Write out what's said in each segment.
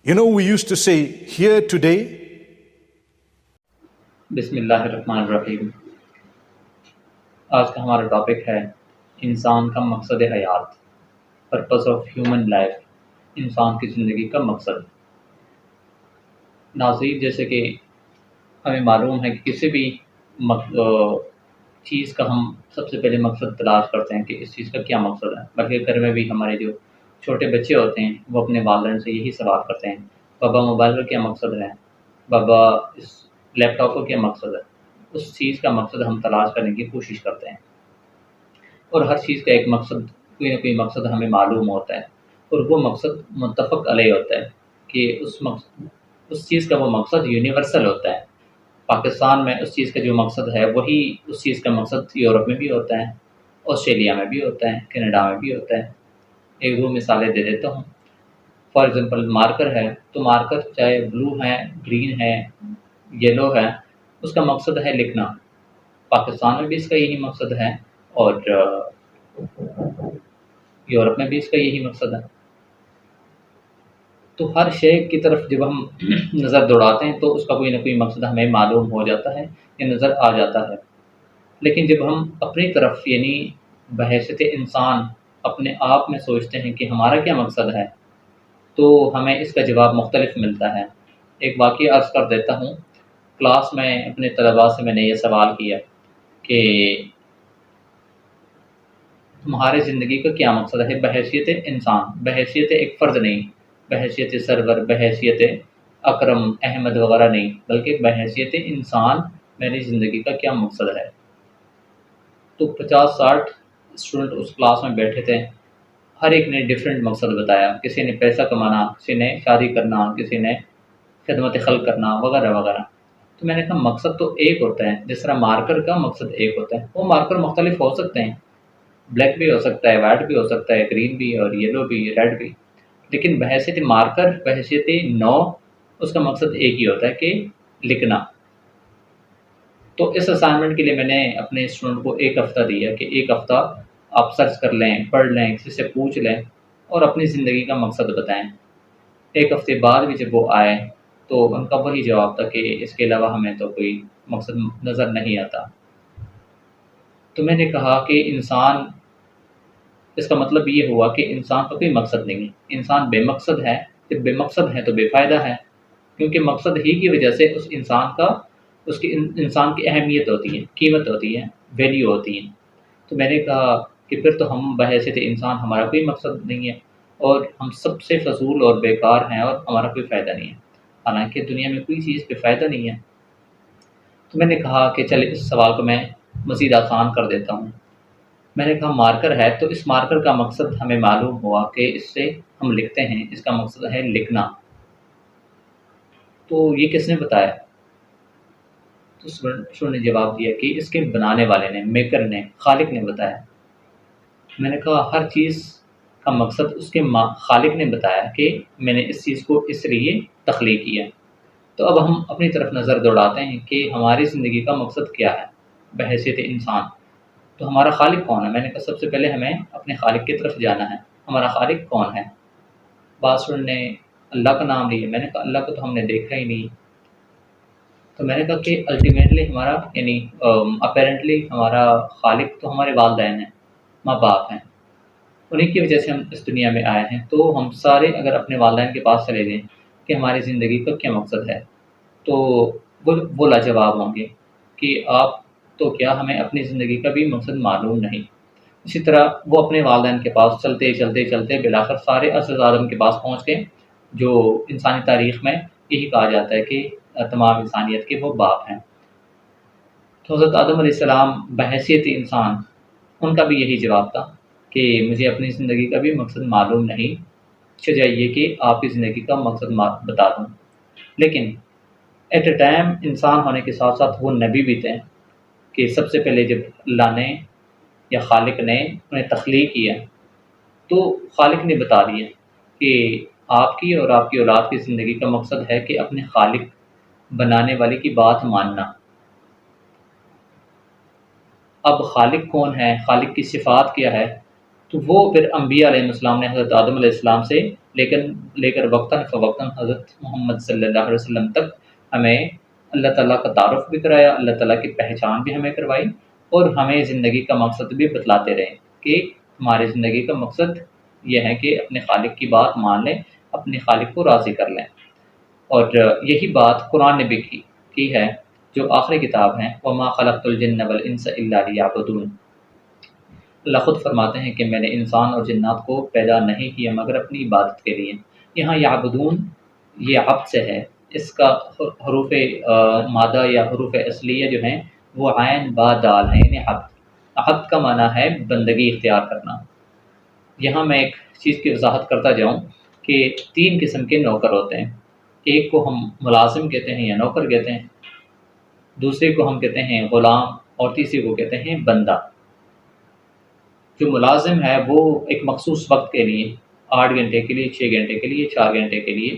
We used to say, here today. بسم اللہ الرحمن الرحیم۔ آج کا ہمارا ٹاپک ہے انسان کا مقصد حیات، پرپز آف ہیومن لائف، انسان کی زندگی کا مقصد۔ ناظرین، جیسے کہ ہمیں معلوم ہے کہ کسی بھی چیز کا ہم سب سے پہلے مقصد تلاش کرتے ہیں کہ اس چیز کا کیا مقصد ہے، بلکہ گھر میں بھی ہمارے جو چھوٹے بچے ہوتے ہیں وہ اپنے والدین سے یہی سوال کرتے ہیں، بابا موبائل کا کیا مقصد ہے، بابا اس لیپ ٹاپ کا کیا مقصد ہے۔ اس چیز کا مقصد ہم تلاش کرنے کی کوشش کرتے ہیں، اور ہر چیز کا ایک مقصد، کوئی نہ کوئی مقصد ہمیں معلوم ہوتا ہے، اور وہ مقصد متفق علیہ ہوتا ہے کہ اس چیز کا وہ مقصد یونیورسل ہوتا ہے۔ پاکستان میں اس چیز کا جو مقصد ہے وہی اس چیز کا مقصد یورپ میں بھی ہوتا ہے، آسٹریلیا میں بھی ہوتا ہے، کینیڈا میں بھی ہوتا ہے۔ ایک دو مثالیں دے دیتا ہوں۔ فار ایگزامپل مارکر ہے، تو مارکر چاہے بلو ہے، گرین ہے، یلو ہے، اس کا مقصد ہے لکھنا۔ پاکستان میں بھی اس کا یہی مقصد ہے، اور یورپ میں بھی اس کا یہی مقصد ہے۔ تو ہر شے کی طرف جب ہم نظر دوڑاتے ہیں تو اس کا کوئی نہ کوئی مقصد ہمیں معلوم ہو جاتا ہے یا نظر آ جاتا ہے۔ لیکن جب ہم اپنی طرف یعنی بحیثیت انسان اپنے آپ میں سوچتے ہیں کہ ہمارا کیا مقصد ہے، تو ہمیں اس کا جواب مختلف ملتا ہے۔ ایک واقعہ عرض کر دیتا ہوں۔ کلاس میں اپنے طلباء سے میں نے یہ سوال کیا کہ تمہارے زندگی کا کیا مقصد ہے بحیثیت انسان، بحیثیت ایک فرد نہیں، بحیثیت سرور، بحیثیت اکرم، احمد وغیرہ نہیں، بلکہ بحیثیت انسان میری زندگی کا کیا مقصد ہے۔ تو 50-60 اسٹوڈنٹ اس کلاس میں بیٹھے تھے، ہر ایک نے ڈیفرنٹ مقصد بتایا۔ کسی نے پیسہ کمانا، کسی نے شادی کرنا، کسی نے خدمت خلق کرنا، وغیرہ وغیرہ۔ تو میں نے کہا مقصد تو ایک ہوتا ہے، جس طرح مارکر کا مقصد ایک ہوتا ہے۔ وہ مارکر مختلف ہو سکتے ہیں، بلیک بھی ہو سکتا ہے، وائٹ بھی ہو سکتا ہے، گرین بھی اور یلو بھی، ریڈ بھی، لیکن بحیثیت مارکر، بحیثیت نو، اس کا مقصد ایک ہی ہوتا ہے کہ لکھنا۔ تو اس اسائنمنٹ کے لیے میں نے اپنے اسٹوڈنٹ کو ایک ہفتہ دیا کہ ایک ہفتہ آپ سرچ کر لیں، پڑھ لیں، کسی سے پوچھ لیں اور اپنی زندگی کا مقصد بتائیں۔ ایک ہفتے بعد بھی جب وہ آئے تو ان کا وہی جواب تھا کہ اس کے علاوہ ہمیں تو کوئی مقصد نظر نہیں آتا۔ تو میں نے کہا کہ انسان، اس کا مطلب یہ ہوا کہ انسان کا کوئی مقصد نہیں ہے، انسان بے مقصد ہے۔ جب بے مقصد ہے تو بے فائدہ ہے، کیونکہ مقصد ہی کی وجہ سے اس انسان کا، اس کی انسان کی اہمیت ہوتی ہے، قیمت ہوتی ہے، ویلیو ہوتی ہے۔ تو میں نے کہا کہ پھر تو ہم بحیثیت انسان، ہمارا کوئی مقصد نہیں ہے، اور ہم سب سے فضول اور بیکار ہیں، اور ہمارا کوئی فائدہ نہیں ہے، حالانکہ دنیا میں کوئی چیز پہ فائدہ نہیں ہے۔ تو میں نے کہا کہ چلے اس سوال کو میں مزید آسان کر دیتا ہوں۔ میں نے کہا مارکر ہے، تو اس مارکر کا مقصد ہمیں معلوم ہوا کہ اس سے ہم لکھتے ہیں، اس کا مقصد ہے لکھنا۔ تو یہ کس نے بتایا؟ تو اسٹوڈنٹ نے جواب دیا کہ اس کے بنانے والے نے، میکر نے، خالق نے بتایا۔ میں نے کہا ہر چیز کا مقصد اس کے خالق نے بتایا کہ میں نے اس چیز کو اس لیے تخلیق کیا۔ تو اب ہم اپنی طرف نظر دوڑاتے ہیں کہ ہماری زندگی کا مقصد کیا ہے بحیثیت انسان۔ تو ہمارا خالق کون ہے؟ میں نے کہا سب سے پہلے ہمیں اپنے خالق کی طرف جانا ہے۔ ہمارا خالق کون ہے؟ بعض اسٹوڈنٹ نے اللہ کا نام لیا۔ میں نے کہا اللہ کو تو ہم نے دیکھا ہی نہیں۔ تو میں نے کہا کہ الٹیمیٹلی ہمارا یعنی اپیرنٹلی ہمارا خالق تو ہمارے والدین ہیں، ماں باپ ہیں، انہیں کی وجہ سے ہم اس دنیا میں آئے ہیں۔ تو ہم سارے اگر اپنے والدین کے پاس چلے جائیں کہ ہماری زندگی کا کیا مقصد ہے، تو وہ لاجواب ہوں گے کہ آپ تو کیا، ہمیں اپنی زندگی کا بھی مقصد معلوم نہیں۔ اسی طرح وہ اپنے والدین کے پاس چلتے چلتے چلتے بالآخر سارے اسد آدم کے پاس پہنچ گئے، جو انسانی تاریخ میں یہی کہا جاتا ہے کہ تمام انسانیت کے وہ باپ ہیں۔ تو حضرت آدم علیہ السلام بحیثیت انسان، ان کا بھی یہی جواب تھا کہ مجھے اپنی زندگی کا بھی مقصد معلوم نہیں، چاہیے کہ آپ کی زندگی کا مقصد بتا دوں۔ لیکن ایٹ اے ٹائم انسان ہونے کے ساتھ ساتھ وہ نبی بھی تھے کہ سب سے پہلے جب اللہ نے یا خالق نے انہیں تخلیق کیا تو خالق نے بتا دیا کہ آپ کی اور آپ کی اولاد کی زندگی کا مقصد ہے کہ اپنے خالق بنانے والے کی بات ماننا۔ اب خالق کون ہے، خالق کی صفات کیا ہے، تو وہ پھر انبیاء علیہ السلام نے حضرت آدم علیہ السلام سے لے کر وقتاً فوقتاً حضرت محمد صلی اللہ علیہ وسلم تک ہمیں اللہ تعالیٰ کا تعارف بھی کرایا، اللہ تعالیٰ کی پہچان بھی ہمیں کروائی، اور ہمیں زندگی کا مقصد بھی بتلاتے رہے کہ ہماری زندگی کا مقصد یہ ہے کہ اپنے خالق کی بات مان لیں، اپنے خالق کو راضی کر لیں۔ اور یہی بات قرآن نے بھی کی ہے، جو آخری کتاب ہے، وَمَا خَلَقْتُ الْجِنَّ وَالْإِنسَ إِلَّا لِيَعْبُدُونِ۔ اللہ خود فرماتے ہیں کہ میں نے انسان اور جنات کو پیدا نہیں کیا مگر اپنی عبادت کے لیے۔ یہاں یعبدون یہ عبد سے ہے، اس کا حروف مادہ یا حروف اصلیہ جو ہیں وہ عین با دال ہیں، یعنی عبد۔ عبد کا معنی ہے بندگی اختیار کرنا۔ یہاں میں ایک چیز کی وضاحت کرتا جاؤں کہ 3 قسم کے نوکر ہوتے ہیں۔ ایک کو ہم ملازم کہتے ہیں یا نوکر کہتے ہیں، دوسرے کو ہم کہتے ہیں غلام، اور تیسرے کو کہتے ہیں بندہ۔ جو ملازم ہے وہ ایک مخصوص وقت کے لیے 8 گھنٹے کے لیے، 6 گھنٹے کے لیے، 4 گھنٹے کے لیے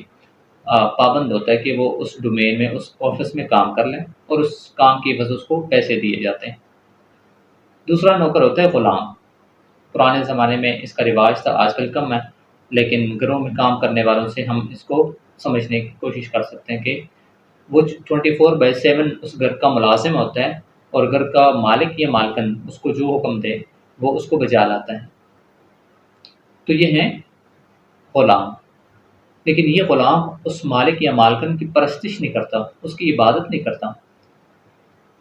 پابند ہوتا ہے کہ وہ اس ڈومین میں، اس آفس میں کام کر لیں، اور اس کام کی عوض اس کو پیسے دیے جاتے ہیں۔ دوسرا نوکر ہوتا ہے غلام۔ پرانے زمانے میں اس کا رواج تھا، آج کل کم ہے، لیکن گھروں میں کام کرنے والوں سے ہم اس کو سمجھنے کی کوشش کر سکتے ہیں کہ وہ 24/7 اس گھر کا ملازم ہوتا ہے، اور گھر کا مالک یا مالکن اس کو جو حکم دے وہ اس کو بجا لاتا ہے۔ تو یہ ہیں غلام، لیکن یہ غلام اس مالک یا مالکن کی پرستش نہیں کرتا، اس کی عبادت نہیں کرتا۔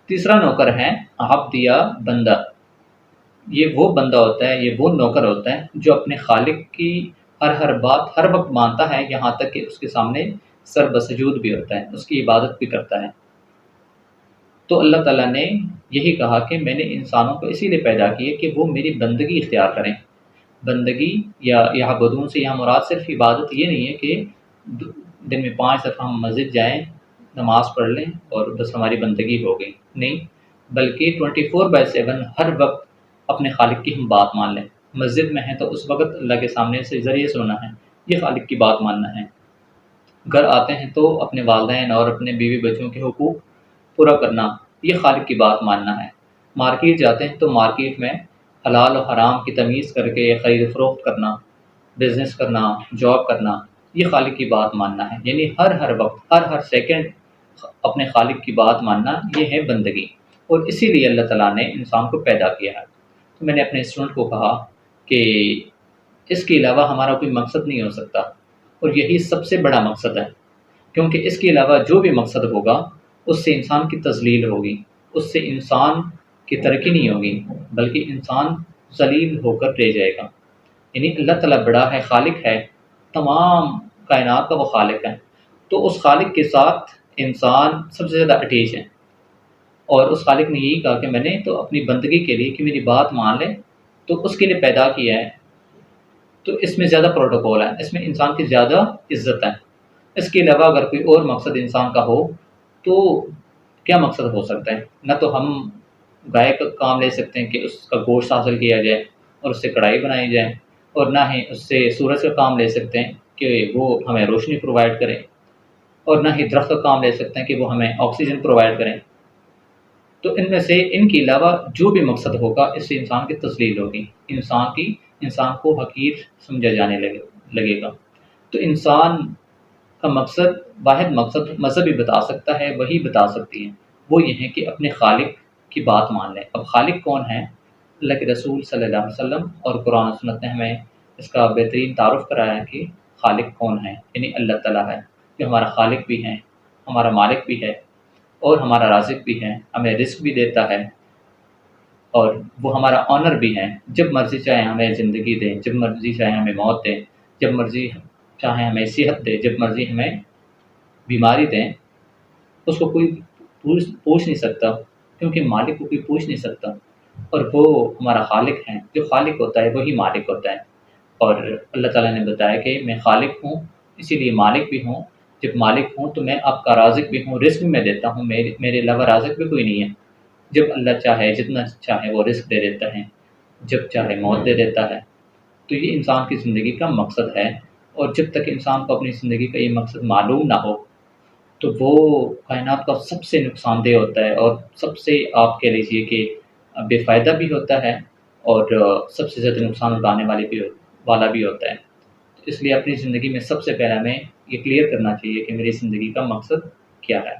تیسرا نوکر ہے عبد یا بندہ۔ یہ وہ بندہ ہوتا ہے، یہ وہ نوکر ہوتا ہے جو اپنے خالق کی ہر بات ہر وقت مانتا ہے، یہاں تک کہ اس کے سامنے سر بسجود بھی ہوتا ہے، اس کی عبادت بھی کرتا ہے۔ تو اللہ تعالیٰ نے یہی کہا کہ میں نے انسانوں کو اسی لیے پیدا کیے کہ وہ میری بندگی اختیار کریں۔ بندگی یا یعبدون سے یہاں مراد صرف عبادت یہ نہیں ہے کہ دن میں 5 دفعہ ہم مسجد جائیں، نماز پڑھ لیں اور بس ہماری بندگی ہو گئی، نہیں، بلکہ 24/7 ہر وقت اپنے خالق کی ہم بات مان لیں۔ مسجد میں ہیں تو اس وقت اللہ کے سامنے سے ذریعے سننا ہے، یہ خالق کی بات ماننا ہے۔ گھر آتے ہیں تو اپنے والدین اور اپنے بیوی بچوں کے حقوق پورا کرنا، یہ خالق کی بات ماننا ہے۔ مارکیٹ جاتے ہیں تو مارکیٹ میں حلال و حرام کی تمیز کر کے خرید و فروخت کرنا، بزنس کرنا، جاب کرنا، یہ خالق کی بات ماننا ہے۔ یعنی ہر وقت ہر سیکنڈ اپنے خالق کی بات ماننا، یہ ہے بندگی۔ اور اسی لیے اللہ تعالیٰ نے انسان کو پیدا کیا ہے۔ تو میں نے اپنے اسٹوڈنٹ کو کہا کہ اس کے علاوہ ہمارا کوئی مقصد نہیں ہو سکتا، اور یہی سب سے بڑا مقصد ہے، کیونکہ اس کے علاوہ جو بھی مقصد ہوگا اس سے انسان کی تذلیل ہوگی، اس سے انسان کی ترقی نہیں ہوگی، بلکہ انسان ذلیل ہو کر رہ جائے گا۔ یعنی اللہ تعالیٰ بڑا ہے، خالق ہے، تمام کائنات کا وہ خالق ہے، تو اس خالق کے ساتھ انسان سب سے زیادہ اٹیچ ہے۔ اور اس خالق نے یہی کہا کہ میں نے تو اپنی بندگی کے لیے کہ میری بات مان لے تو اس کے لیے پیدا کیا ہے۔ تو اس میں زیادہ پروٹوکول ہے، اس میں انسان کی زیادہ عزت ہے۔ اس کے علاوہ اگر کوئی اور مقصد انسان کا ہو تو کیا مقصد ہو سکتا ہے؟ نہ تو ہم گائے کا کام لے سکتے ہیں کہ اس کا گوشت حاصل کیا جائے اور اس سے کڑھائی بنائی جائے، اور نہ ہی اس سے سورج کا کام لے سکتے ہیں کہ وہ ہمیں روشنی پرووائڈ کرے، اور نہ ہی درخت کا کام لے سکتے ہیں کہ وہ ہمیں آکسیجن پرووائڈ کریں۔ تو ان میں سے ان کے علاوہ جو بھی مقصد ہوگا اس سے انسان کی تذلیل ہوگی، انسان کو حقیر سمجھا جانے لگے گا۔ تو انسان کا مقصد، واحد مقصد مذہب ہی بتا سکتا ہے، وہی بتا سکتی ہے، وہ یہ ہے کہ اپنے خالق کی بات مان لیں۔ اب خالق کون ہے؟ اللہ کے رسول صلی اللہ علیہ وسلم اور قرآن و سنت نے ہمیں اس کا بہترین تعارف کرایا ہے کہ خالق کون ہے، یعنی اللہ تعالیٰ ہے، جو ہمارا خالق بھی ہے، ہمارا مالک بھی ہے، اور ہمارا رازق بھی ہے، ہمیں رزق بھی دیتا ہے، اور وہ ہمارا آنر بھی ہے۔ جب مرضی چاہے ہمیں زندگی دے، جب مرضی چاہے ہمیں موت دے، جب مرضی چاہے ہمیں صحت دے، جب مرضی ہمیں بیماری دیں، اس کو کوئی پوچھ نہیں سکتا، کیونکہ مالک کو کوئی پوچھ نہیں سکتا، اور وہ ہمارا خالق ہے۔ جو خالق ہوتا ہے وہی مالک ہوتا ہے، اور اللہ تعالیٰ نے بتایا کہ میں خالق ہوں، اسی لیے مالک بھی ہوں۔ جب مالک ہوں تو میں آپ کا رازق بھی ہوں، رزق بھی میں دیتا ہوں، میرے علاوہ رازق بھی کوئی نہیں ہے۔ جب اللہ چاہے، جتنا چاہے وہ رزق دے دیتا ہے، جب چاہے موت دے دیتا ہے۔ تو یہ انسان کی زندگی کا مقصد ہے، اور جب تک انسان کو اپنی زندگی کا یہ مقصد معلوم نہ ہو تو وہ کائنات کا سب سے نقصان دہ ہوتا ہے، اور سب سے آپ کہہ لیجیے کہ بے فائدہ بھی ہوتا ہے، اور سب سے زیادہ نقصان اٹھانے والا بھی ہوتا ہے. اس لیے اپنی زندگی میں سب سے پہلے ہمیں یہ کلیئر کرنا چاہیے کہ میری زندگی کا مقصد کیا ہے.